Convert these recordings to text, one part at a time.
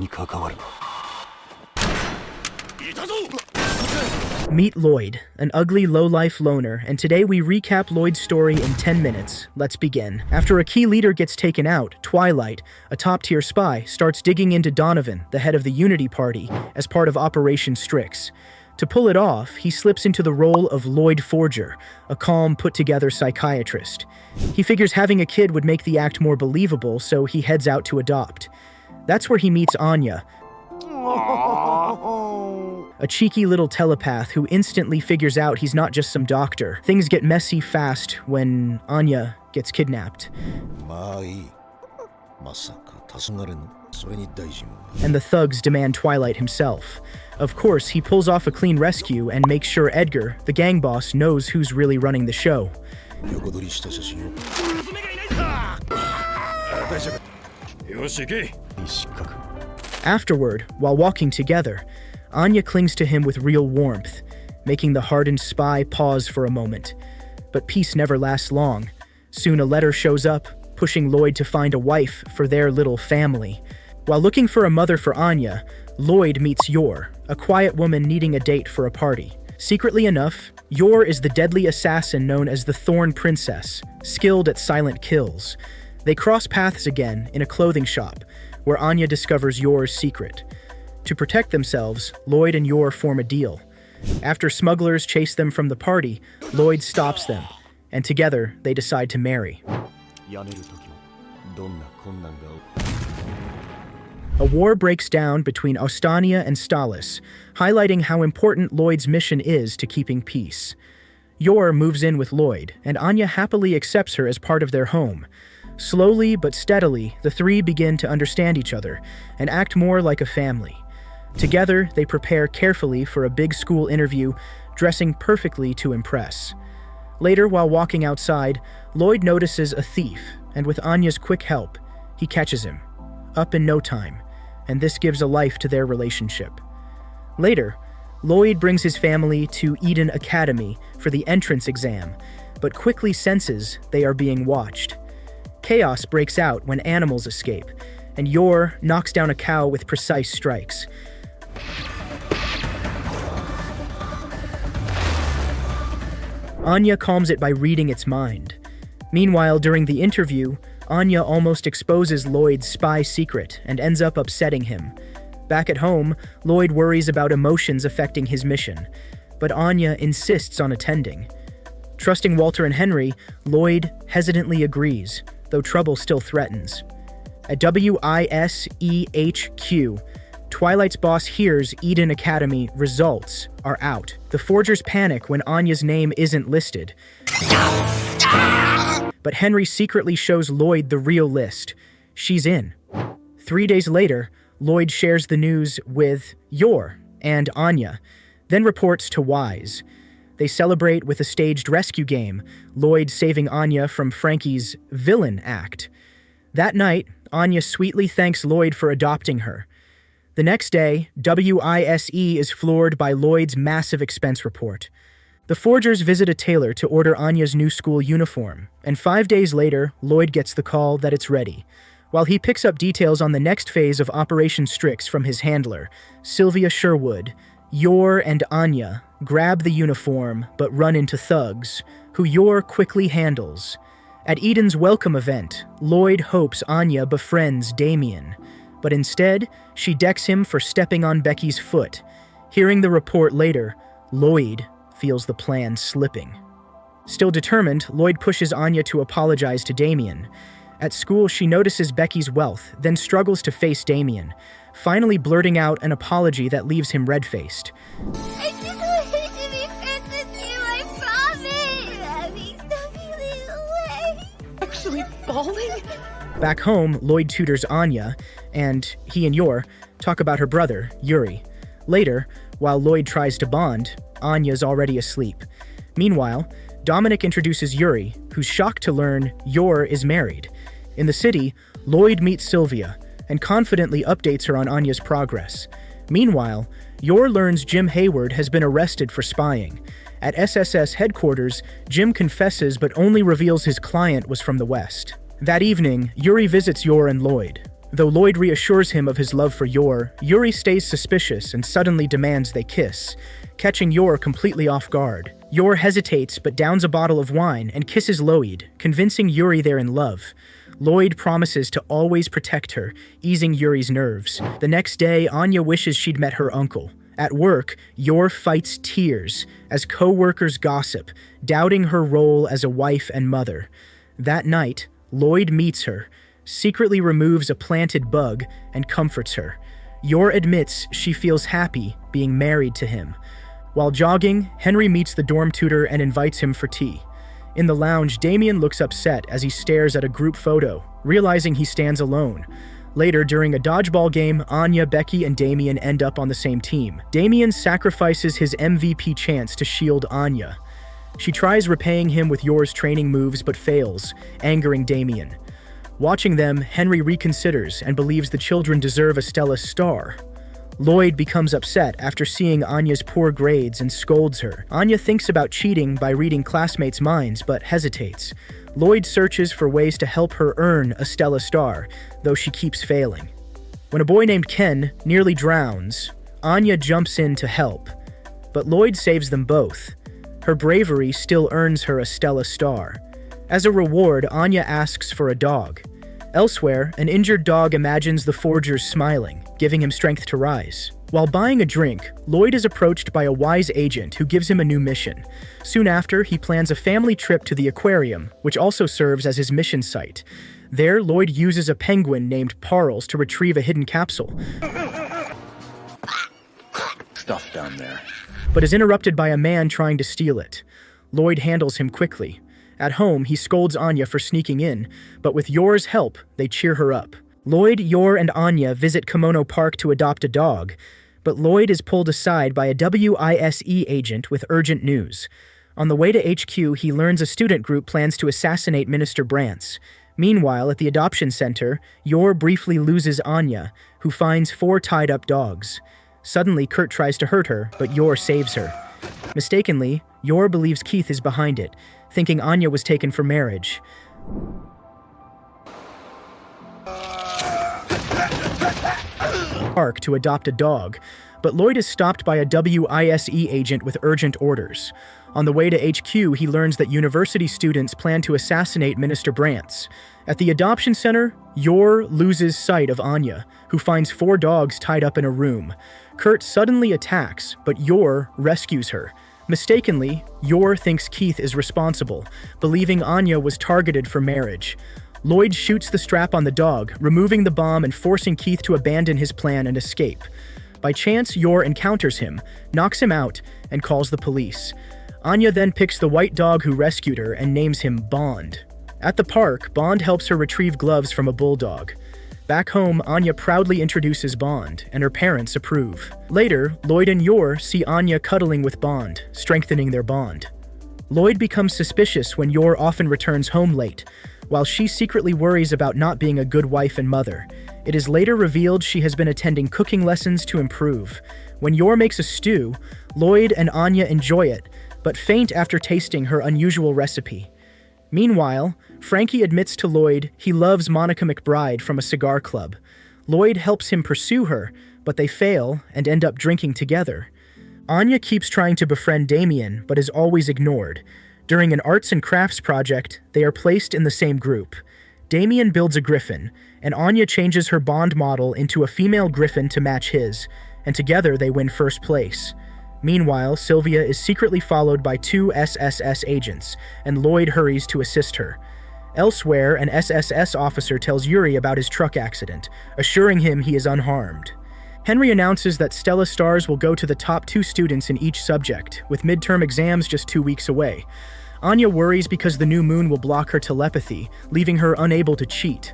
に関わるな。 Meet Lloyd, an ugly low-life loner, and today we recap Lloyd's story in 10 minutes. Let's begin. After a key leader gets taken out, Twilight, a top-tier spy, starts digging into Donovan, the head of the Unity Party, as part of Operation Strix. To pull it off, he slips into the role of Lloyd Forger, a calm, put-together psychiatrist. He figures having a kid would make the act more believable, so he heads out to adopt. That's where he meets Anya, a cheeky little telepath who instantly figures out he's not just some doctor. Things get messy fast when Anya gets kidnapped. And the thugs demand Twilight himself. Of course, he pulls off a clean rescue and makes sure Edgar, the gang boss, knows who's really running the show. Afterward, while walking together, Anya clings to him with real warmth, making the hardened spy pause for a moment. But peace never lasts long. Soon a letter shows up, pushing Lloyd to find a wife for their little family. While looking for a mother for Anya, Lloyd meets Yor, a quiet woman needing a date for a party. Secretly enough, Yor is the deadly assassin known as the Thorn Princess, skilled at silent kills. They cross paths again in a clothing shop, where Anya discovers Yor's secret. To protect themselves, Lloyd and Yor form a deal. After smugglers chase them from the party, Lloyd stops them, and together they decide to marry. A war breaks down between Austania and Stalis, highlighting how important Lloyd's mission is to keeping peace. Yor moves in with Lloyd, and Anya happily accepts her as part of their home. Slowly but steadily, the three begin to understand each other and act more like a family. Together, they prepare carefully for a big school interview, dressing perfectly to impress. Later, while walking outside, Lloyd notices a thief, and with Anya's quick help, he catches him. Up in no time, and this gives a life to their relationship. Later, Lloyd brings his family to Eden Academy for the entrance exam, but quickly senses they are being watched. Chaos breaks out when animals escape, and Yor knocks down a cow with precise strikes. Anya calms it by reading its mind. Meanwhile, during the interview, Anya almost exposes Lloyd's spy secret and ends up upsetting him. Back at home, Lloyd worries about emotions affecting his mission, but Anya insists on attending. Trusting Walter and Henry, Lloyd hesitantly agrees, though trouble still threatens. At WISEHQ, Twilight's boss hears Eden Academy results are out. The Forgers panic when Anya's name isn't listed. But Henry secretly shows Lloyd the real list. She's in. 3 days later, Lloyd shares the news with Yor and Anya, then reports to Wise. They celebrate with a staged rescue game, Lloyd saving Anya from Frankie's villain act. That night, Anya sweetly thanks Lloyd for adopting her. The next day, WISE is floored by Lloyd's massive expense report. The Forgers visit a tailor to order Anya's new school uniform, and 5 days later, Lloyd gets the call that it's ready. While he picks up details on the next phase of Operation Strix from his handler, Sylvia Sherwood, Yor and Anya grab the uniform but run into thugs, who Yor quickly handles. At Eden's welcome event, Lloyd hopes Anya befriends Damien, but instead, she decks him for stepping on Becky's foot. Hearing the report later, Lloyd feels the plan slipping. Still determined, Lloyd pushes Anya to apologize to Damien. At school, she notices Becky's wealth, then struggles to face Damien, finally blurting out an apology that leaves him red-faced. I just wanted to be friends with you, I promise! Please don't be away. Actually bawling? Back home, Lloyd tutors Anya, and he and Yor talk about her brother, Yuri. Later, while Lloyd tries to bond, Anya's already asleep. Meanwhile, Dominic introduces Yuri, who's shocked to learn Yor is married. In the city, Lloyd meets Sylvia and confidently updates her on Anya's progress. Meanwhile, Yor learns Jim Hayward has been arrested for spying. At SSS headquarters, Jim confesses but only reveals his client was from the West. That evening, Yuri visits Yor and Lloyd. Though Lloyd reassures him of his love for Yor, Yuri stays suspicious and suddenly demands they kiss, catching Yor completely off guard. Yor hesitates but downs a bottle of wine and kisses Lloyd, convincing Yuri they're in love. Lloyd promises to always protect her, easing Yuri's nerves. The next day, Anya wishes she'd met her uncle. At work, Yor fights tears as co-workers gossip, doubting her role as a wife and mother. That night, Lloyd meets her, secretly removes a planted bug, and comforts her. Yor admits she feels happy being married to him. While jogging, Henry meets the dorm tutor and invites him for tea. In the lounge, Damien looks upset as he stares at a group photo, realizing he stands alone. Later, during a dodgeball game, Anya, Becky, and Damien end up on the same team. Damien sacrifices his MVP chance to shield Anya. She tries repaying him with Yor's training moves but fails, angering Damien. Watching them, Henry reconsiders and believes the children deserve a Stella star. Lloyd becomes upset after seeing Anya's poor grades and scolds her. Anya thinks about cheating by reading classmates' minds but hesitates. Lloyd searches for ways to help her earn a Stella star, though she keeps failing. When a boy named Ken nearly drowns, Anya jumps in to help, but Lloyd saves them both. Her bravery still earns her a Stella star. As a reward, Anya asks for a dog. Elsewhere, an injured dog imagines the forgers smiling, giving him strength to rise. While buying a drink, Lloyd is approached by a wise agent who gives him a new mission. Soon after, he plans a family trip to the aquarium, which also serves as his mission site. There, Lloyd uses a penguin named Parles to retrieve a hidden capsule. Stuff down there. But is interrupted by a man trying to steal it. Lloyd handles him quickly. At home, he scolds Anya for sneaking in, but with Yor's help, they cheer her up. Lloyd, Yor, and Anya visit Kimono Park to adopt a dog, but Lloyd is pulled aside by a WISE agent with urgent news. On the way to HQ, he learns a student group plans to assassinate Minister Brantz. Meanwhile, at the adoption center, Yor briefly loses Anya, who finds 4 tied-up dogs. Suddenly, Kurt tries to hurt her, but Yor saves her. Mistakenly, Yor believes Keith is behind it, thinking Anya was taken for marriage. Park to adopt a dog, but Lloyd is stopped by a WISE agent with urgent orders. On the way to HQ, he learns that university students plan to assassinate Minister Brantz. At the adoption center, Yor loses sight of Anya, who finds 4 dogs tied up in a room. Kurt suddenly attacks, but Yor rescues her. Mistakenly, Yor thinks Keith is responsible, believing Anya was targeted for marriage. Lloyd shoots the strap on the dog, removing the bomb and forcing Keith to abandon his plan and escape. By chance, Yor encounters him, knocks him out, and calls the police. Anya then picks the white dog who rescued her and names him Bond. At the park, Bond helps her retrieve gloves from a bulldog. Back home, Anya proudly introduces Bond, and her parents approve. Later, Lloyd and Yor see Anya cuddling with Bond, strengthening their bond. Lloyd becomes suspicious when Yor often returns home late, while she secretly worries about not being a good wife and mother. It is later revealed she has been attending cooking lessons to improve. When Yor makes a stew, Lloyd and Anya enjoy it, but faint after tasting her unusual recipe. Meanwhile, Frankie admits to Lloyd he loves Monica McBride from a cigar club. Lloyd helps him pursue her, but they fail and end up drinking together. Anya keeps trying to befriend Damien, but is always ignored. During an arts and crafts project, they are placed in the same group. Damien builds a griffin, and Anya changes her Bond model into a female griffin to match his, and together they win first place. Meanwhile, Sylvia is secretly followed by 2 SSS agents, and Lloyd hurries to assist her. Elsewhere, an SSS officer tells Yuri about his truck accident, assuring him he is unharmed. Henry announces that Stella stars will go to the top 2 students in each subject, with midterm exams just 2 weeks away. Anya worries because the new moon will block her telepathy, leaving her unable to cheat.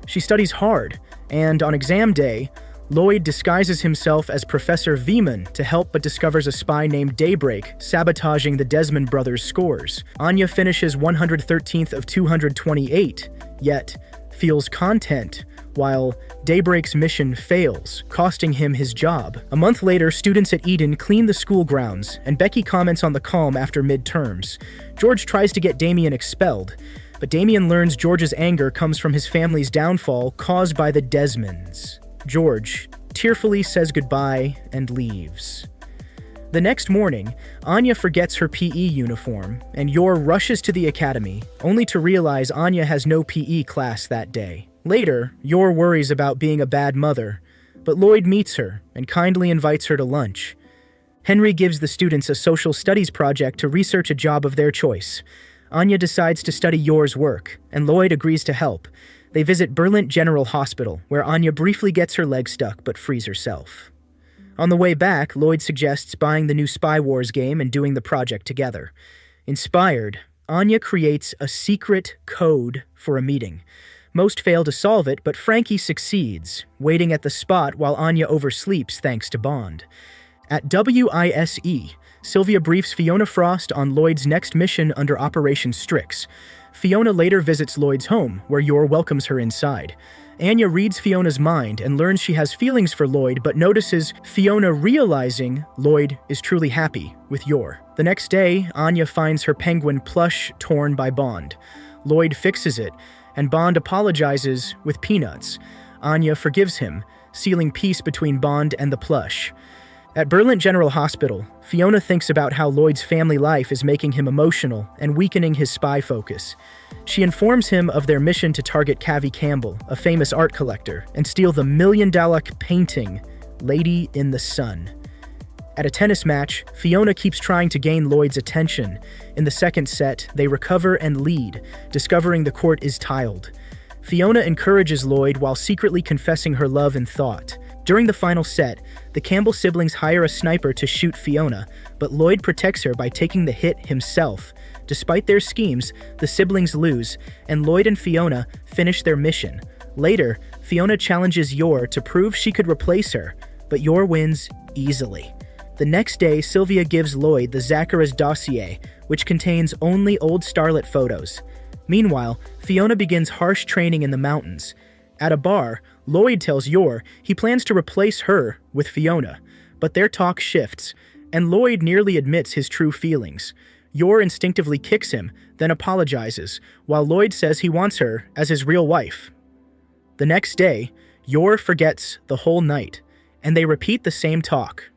She studies hard, and on exam day, Lloyd disguises himself as Professor Veman to help but discovers a spy named Daybreak sabotaging the Desmond brothers' scores. Anya finishes 113th of 228, yet feels content, while Daybreak's mission fails, costing him his job. A month later, students at Eden clean the school grounds, and Becky comments on the calm after midterms. George tries to get Damien expelled. But Damien learns George's anger comes from his family's downfall caused by the Desmonds. George tearfully says goodbye and leaves. The next morning, Anya forgets her PE uniform, and Yor rushes to the academy, only to realize Anya has no PE class that day. Later, Yor worries about being a bad mother, but Lloyd meets her and kindly invites her to lunch. Henry gives the students a social studies project to research a job of their choice. Anya decides to study Yor's work, and Lloyd agrees to help. They visit Berlin General Hospital, where Anya briefly gets her leg stuck but frees herself. On the way back, Lloyd suggests buying the new Spy Wars game and doing the project together. Inspired, Anya creates a secret code for a meeting. Most fail to solve it, but Frankie succeeds, waiting at the spot while Anya oversleeps thanks to Bond. At WISE, Sylvia briefs Fiona Frost on Lloyd's next mission under Operation Strix. Fiona later visits Lloyd's home, where Yor welcomes her inside. Anya reads Fiona's mind and learns she has feelings for Lloyd, but notices Fiona realizing Lloyd is truly happy with Yor. The next day, Anya finds her penguin plush torn by Bond. Lloyd fixes it, and Bond apologizes with peanuts. Anya forgives him, sealing peace between Bond and the plush. At Berlin General Hospital, Fiona thinks about how Lloyd's family life is making him emotional and weakening his spy focus. She informs him of their mission to target Cavi Campbell, a famous art collector, and steal the $1 million painting, Lady in the Sun. At a tennis match, Fiona keeps trying to gain Lloyd's attention. In the second set, they recover and lead, discovering the court is tiled. Fiona encourages Lloyd while secretly confessing her love in thought. During the final set, the Campbell siblings hire a sniper to shoot Fiona, but Lloyd protects her by taking the hit himself. Despite their schemes, the siblings lose, and Lloyd and Fiona finish their mission. Later, Fiona challenges Yor to prove she could replace her, but Yor wins easily. The next day, Sylvia gives Lloyd the Zachary's dossier, which contains only old starlet photos. Meanwhile, Fiona begins harsh training in the mountains. At a bar, Lloyd tells Yor he plans to replace her with Fiona, but their talk shifts, and Lloyd nearly admits his true feelings. Yor instinctively kicks him, then apologizes, while Lloyd says he wants her as his real wife. The next day, Yor forgets the whole night, and they repeat the same talk.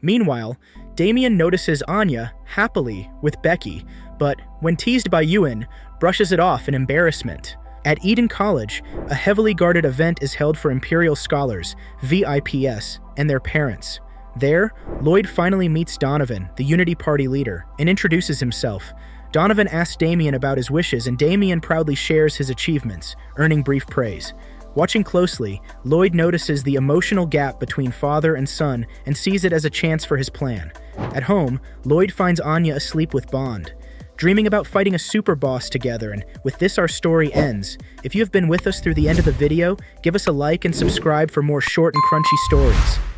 Meanwhile, Damien notices Anya happily with Becky, but when teased by Ewan, brushes it off in embarrassment. At Eden College, a heavily guarded event is held for Imperial Scholars, VIPS, and their parents. There, Lloyd finally meets Donovan, the Unity Party leader, and introduces himself. Donovan asks Damien about his wishes, and Damien proudly shares his achievements, earning brief praise. Watching closely, Lloyd notices the emotional gap between father and son and sees it as a chance for his plan. At home, Lloyd finds Anya asleep with Bond, dreaming about fighting a super boss together, and with this our story ends. If you have been with us through the end of the video, give us a like and subscribe for more short and crunchy stories.